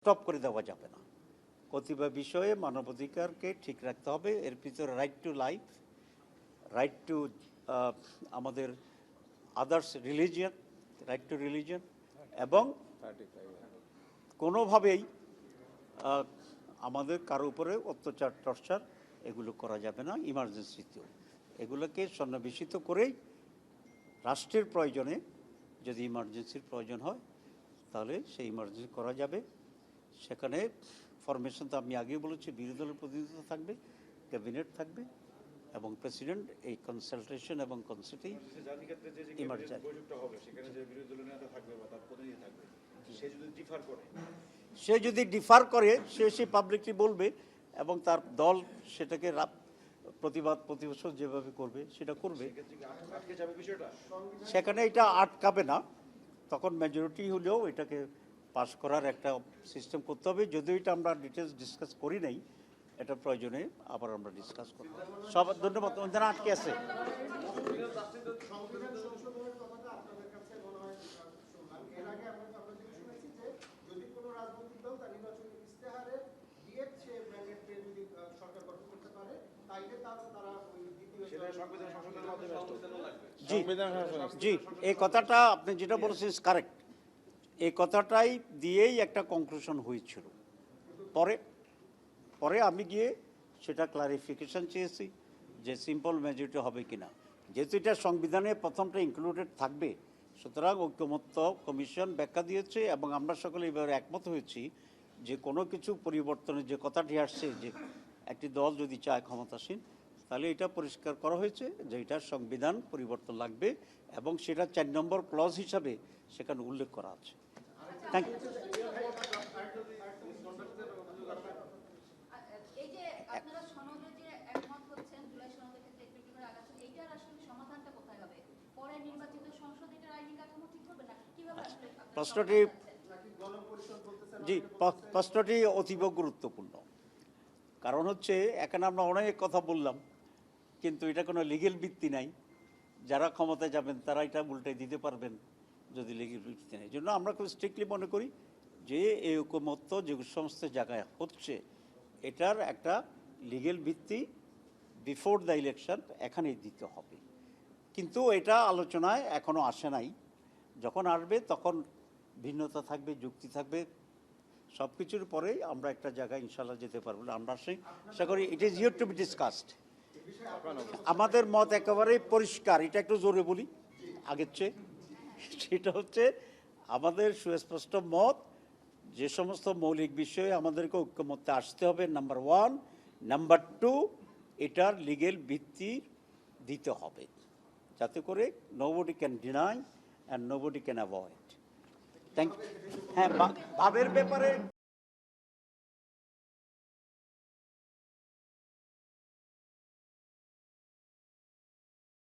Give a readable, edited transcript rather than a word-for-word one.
Stop করে দেওয়া যাবে না। কতিপয় বিষয়ে মানবাধিকারকে ঠিক রাখতে হবে। এর ভিতরে right to life, right to আমাদের others religion, right to religion, এবং কোনোভাবেই আমাদের কারো উপরে অত্যাচার টর্চার এগুলো করা যাবে না। ইমার্জেন্সিতেও এগুলোকে সন্নিবেশিত করেই রাষ্ট্রের প্রয়োজনে যদি ইমার্জেন্সির প্রয়োজন হয় তাহলে সেই ইমার্জেন্সি করা যাবে। সেখানে ফরমেশন তো আমি আগেই বলেছি, বিরোধী দলের প্রতিনিধিত্ব থাকবে, ক্যাবিনেট থাকবে এবং প্রেসিডেন্ট এই কনসালটেশন এবং কনসাল্টেই সে যদি ডিফার করে সে পাবলিকলি বলবে এবং তার দল সেটাকে প্রতিবাদ প্রতিবছর যেভাবে করবে সেটা করবে। সেখানে এটা আটকাবে না, তখন মেজরিটি হলেও এটাকে পাস করার একটা সিস্টেম করতে হবে। যদিও এটা আমরা ডিটেলস ডিসকাস করি নাই, এটা প্রয়োজনে আবার আমরা ডিসকাস করব। সব ধন্যবাদ। ওখানে আটকে আছে জি, এই কথাটা আপনি যেটা বলেছেন কারেক্ট। এই কথাটাই দিয়েই একটা কনক্লুশন হয়েছিল। পরে পরে আমি গিয়ে সেটা ক্লারিফিকেশন চেয়েছি যে সিম্পল মেজরিটি হবে কিনা। যেহেতু এটা সংবিধানে প্রথমটা ইনক্লুডেড থাকবে, সুতরাং ঐকমত্য কমিশন ব্যাখ্যা দিয়েছে এবং আমরা সকলে এবারে একমত হয়েছি যে কোনো কিছু পরিবর্তনের যে কথাটি আসছে, যে একটি দল যদি চায় ক্ষমতাসীন, তাহলে এটা পরিষ্কার করা হয়েছে যে এটা সংবিধান পরিবর্তন লাগবে এবং সেটা 4 নম্বর ক্লজ হিসাবে সেখানে উল্লেখ করা আছে। Thank you. প্রশ্নটি জি, প্রশ্নটি অতীব গুরুত্বপূর্ণ। কারণ হচ্ছে এখানে আমরা অনেক কথা বললাম, কিন্তু এটা কোনো লিগেল ভিত্তি নাই। যারা ক্ষমতায় যাবেন তারা এটা উল্টে দিতে পারবেন যদি লিগেল ভিত্তি নেই। এই জন্য আমরা খুব স্ট্রিক্টলি মনে করি যে এই ঐকমত্য যে সমস্ত জায়গায় হচ্ছে এটার একটা লিগেল ভিত্তি বিফোর দ্য ইলেকশন এখানেই দিতে হবে। কিন্তু এটা আলোচনায় এখনও আসে নাই। যখন আসবে তখন ভিন্নতা থাকবে, যুক্তি থাকবে, সব কিছুর পরেই আমরা একটা জায়গায় ইনশাল্লাহ যেতে পারবো। আমরা আশা করি it is your to be discussed. আমাদের মত একেবারেই পরিষ্কার। এটা একটু জোরে বলি আগের চেয়ে। সেটা হচ্ছে আমাদের সুস্পষ্ট মত, যে সমস্ত মৌলিক বিষয়ে আমাদেরকে ঐক্যমত্যে আসতে হবে, নাম্বার 1, নাম্বার 2, এটার লিগেল ভিত্তি দিতে হবে, যাতে করে nobody can deny and nobody can avoid. Thank you. হ্যাঁ, ভাবের ব্যাপারে